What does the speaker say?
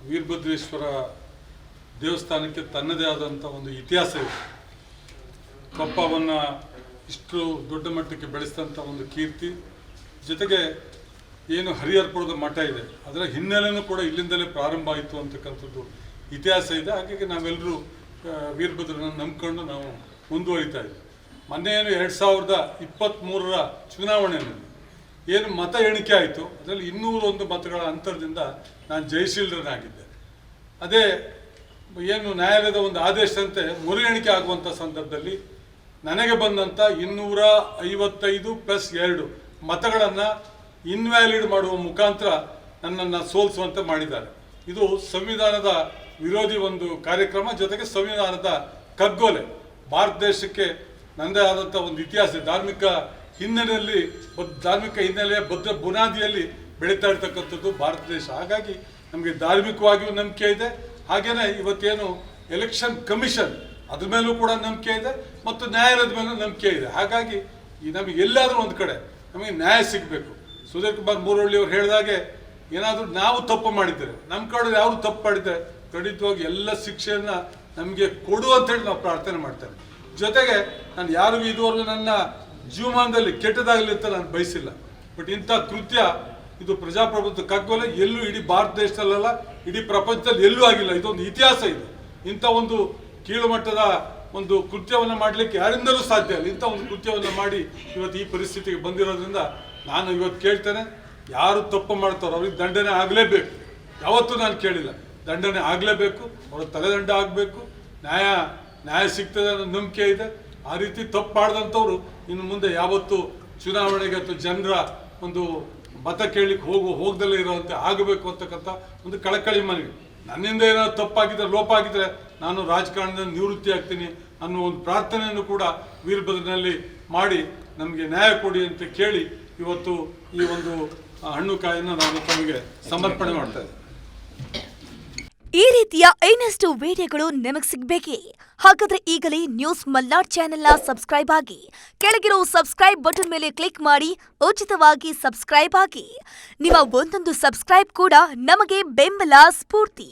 ವೀರಭದ್ರೇಶ್ವರ ದೇವಸ್ಥಾನಕ್ಕೆ ತನ್ನದೇ ಆದಂಥ ಒಂದು ಇತಿಹಾಸ ಇದೆ. ಕೊಪ್ಪವನ್ನು ಇಷ್ಟು ದೊಡ್ಡ ಮಟ್ಟಕ್ಕೆ ಬೆಳೆಸಿದಂಥ ಒಂದು ಕೀರ್ತಿ, ಜೊತೆಗೆ ಏನು ಹರಿಹರಪುರದ ಮಠ ಇದೆ ಅದರ ಹಿನ್ನೆಲೆಯೂ ಕೂಡ ಇಲ್ಲಿಂದಲೇ ಪ್ರಾರಂಭ ಆಯಿತು ಅಂತಕ್ಕಂಥದ್ದು ಇತಿಹಾಸ ಇದೆ. ಹಾಗಾಗಿ ನಾವೆಲ್ಲರೂ ವೀರಭದ್ರನ ನಂಬ್ಕೊಂಡು ನಾವು ಮುಂದುವರಿತಾ ಇದ್ದೀವಿ. ಮೊನ್ನೆ ಏನು 2023ರ ಚುನಾವಣೆಯಲ್ಲಿ ಏನು ಮತ ಎಣಿಕೆ ಆಯಿತು ಅದರಲ್ಲಿ 201 ಮತಗಳ ಅಂತರದಿಂದ ನಾನು ಜಯಶೀಲನಾಗಿದ್ದೆ. ಅದೇ ಏನು ನ್ಯಾಯಾಲಯದ ಒಂದು ಆದೇಶದಂತೆ ಮರು ಎಣಿಕೆ ಆಗುವಂಥ ಸಂದರ್ಭದಲ್ಲಿ ನನಗೆ ಬಂದಂಥ 255+2 ಮತಗಳನ್ನು ಇನ್ವ್ಯಾಲಿಡ್ ಮಾಡುವ ಮುಖಾಂತರ ನನ್ನನ್ನು ಸೋಲಿಸುವಂತೆ ಮಾಡಿದ್ದಾರೆ. ಇದು ಸಂವಿಧಾನದ ವಿರೋಧಿ ಒಂದು ಕಾರ್ಯಕ್ರಮ, ಜೊತೆಗೆ ಸಂವಿಧಾನದ ಕಗ್ಗೊಲೆ. ಭಾರತ ದೇಶಕ್ಕೆ ನನ್ನದೇ ಆದಂಥ ಒಂದು ಇತಿಹಾಸ, ಧಾರ್ಮಿಕ ಹಿನ್ನೆಲೆಯ ಭದ್ರ ಬುನಾದಿಯಲ್ಲಿ ಬೆಳೀತಾ ಇರ್ತಕ್ಕಂಥದ್ದು ಭಾರತ ದೇಶ. ಹಾಗಾಗಿ ನಮಗೆ ಧಾರ್ಮಿಕವಾಗಿಯೂ ನಂಬಿಕೆ ಇದೆ, ಹಾಗೆಯೇ ಇವತ್ತೇನು ಎಲೆಕ್ಷನ್ ಕಮಿಷನ್ ಅದ್ರ ಮೇಲೂ ಕೂಡ ನಂಬಿಕೆ ಇದೆ ಮತ್ತು ನ್ಯಾಯಾಲಯದ ಮೇಲೂ ನಂಬಿಕೆ ಇದೆ. ಹಾಗಾಗಿ ನಮಗೆ ಎಲ್ಲಾದರೂ ಒಂದು ಕಡೆ ನಮಗೆ ನ್ಯಾಯ ಸಿಗಬೇಕು. ಸುಧೀರ್ ಕುಮಾರ್ ಮೂರೊಳ್ಳಿ ಅವರು ಹೇಳಿದಾಗೆ ಏನಾದರೂ ನಾವು ತಪ್ಪು ಮಾಡಿದ್ದೇವೆ, ನಮ್ಮ ಕಡೆ ಯಾರು ತಪ್ಪು ಮಾಡಿದ್ದಾರೆ ಖಂಡಿತವಾಗಿ ಎಲ್ಲ ಶಿಕ್ಷೆಯನ್ನು ನಮಗೆ ಕೊಡು ಅಂತೇಳಿ ನಾವು ಪ್ರಾರ್ಥನೆ ಮಾಡ್ತೇವೆ. ಜೊತೆಗೆ ನಾನು ಯಾರಿಗೂ ಇದುವರೆಗೂ ನನ್ನ ಜೀವಮಾನದಲ್ಲಿ ಕೆಟ್ಟದಾಗಲಿ ಅಂತ ನಾನು ಬಯಸಿಲ್ಲ. ಬಟ್ ಇಂಥ ಕೃತ್ಯ ಇದು ಪ್ರಜಾಪ್ರಭುತ್ವ ಕಗ್ಗೊಲೆ ಎಲ್ಲೂ ಇಡೀ ಭಾರತ ದೇಶದಲ್ಲ, ಇಡೀ ಪ್ರಪಂಚದಲ್ಲಿ ಎಲ್ಲೂ ಆಗಿಲ್ಲ. ಇದೊಂದು ಇತಿಹಾಸ ಇದೆ. ಇಂಥ ಒಂದು ಕೀಳು ಮಟ್ಟದ ಒಂದು ಕೃತ್ಯವನ್ನು ಮಾಡಲಿಕ್ಕೆ ಯಾರಿಂದಲೂ ಸಾಧ್ಯ ಇಲ್ಲ. ಇಂಥ ಒಂದು ಕೃತ್ಯವನ್ನು ಮಾಡಿ ಇವತ್ತು ಈ ಪರಿಸ್ಥಿತಿಗೆ ಬಂದಿರೋದ್ರಿಂದ ನಾನು ಇವತ್ತು ಕೇಳ್ತೇನೆ, ಯಾರು ತಪ್ಪು ಮಾಡ್ತಾರೋ ಅವ್ರಿಗೆ ದಂಡನೆ ಆಗಲೇಬೇಕು. ಯಾವತ್ತೂ ನಾನು ಕೇಳಿಲ್ಲ, ದಂಡನೆ ಆಗಲೇಬೇಕು, ಅವ್ರ ತಲೆದಂಡ ಆಗಬೇಕು, ನ್ಯಾಯ ಸಿಗ್ತದೆ ಅನ್ನೋ ನಂಬಿಕೆ ಇದೆ. ಆ ರೀತಿ ತಪ್ಪು ಮಾಡಿದಂಥವ್ರು ಇನ್ನು ಮುಂದೆ ಯಾವತ್ತೂ ಚುನಾವಣೆಗೆ ಅಥವಾ ಜನರ ಒಂದು ಮತ ಕೇಳಲಿಕ್ಕೆ ಹೋಗದಲ್ಲೇ ಇರೋವಂತೆ ಆಗಬೇಕು ಅಂತಕ್ಕಂಥ ಒಂದು ಕಳಕಳಿ ಮನವಿ. ನನ್ನಿಂದ ಏನಾದ್ರು ತಪ್ಪಾಗಿದ್ದರೆ, ಲೋಪ ಆಗಿದ್ದರೆ ನಾನು ರಾಜಕಾರಣದಿಂದ ನಿವೃತ್ತಿ ಆಗ್ತೀನಿ ಅನ್ನೋ ಒಂದು ಪ್ರಾರ್ಥನೆಯನ್ನು ಕೂಡ ವೀರಭದ್ರನಲ್ಲಿ ಮಾಡಿ ನಮಗೆ ನ್ಯಾಯ ಕೊಡಿ ಅಂತ ಕೇಳಿ ಇವತ್ತು ಈ ಒಂದು ಹಣ್ಣು ಕಾಯನ್ನು ನಾನು ತಮಗೆ ಸಮರ್ಪಣೆ ಮಾಡ್ತಾ ಇದ್ದೇನೆ. ಈ ರೀತಿಯ ಇನ್ನಷ್ಟು ವಿಡಿಯೋಗಳು ನಿಮಗೆ ಸಿಗಬೇಕೇ? ಹಾಗಾದ್ರೆ ಈಗಲೇ ನ್ಯೂಸ್ ಮಲ್ನಾಡ್ ಚಾನೆಲ್ನ ಸಬ್ಸ್ಕ್ರೈಬ್ ಆಗಿ, ಕೆಳಗಿರೋ ಸಬ್ಸ್ಕ್ರೈಬ್ ಬಟನ್ ಮೇಲೆ ಕ್ಲಿಕ್ ಮಾಡಿ ಉಚಿತವಾಗಿ ಸಬ್ಸ್ಕ್ರೈಬ್ ಆಗಿ. ನಿಮ್ಮ ಒಂದೊಂದು ಸಬ್ಸ್ಕ್ರೈಬ್ ಕೂಡ ನಮಗೆ ಬೆಂಬಲ, ಸ್ಫೂರ್ತಿ.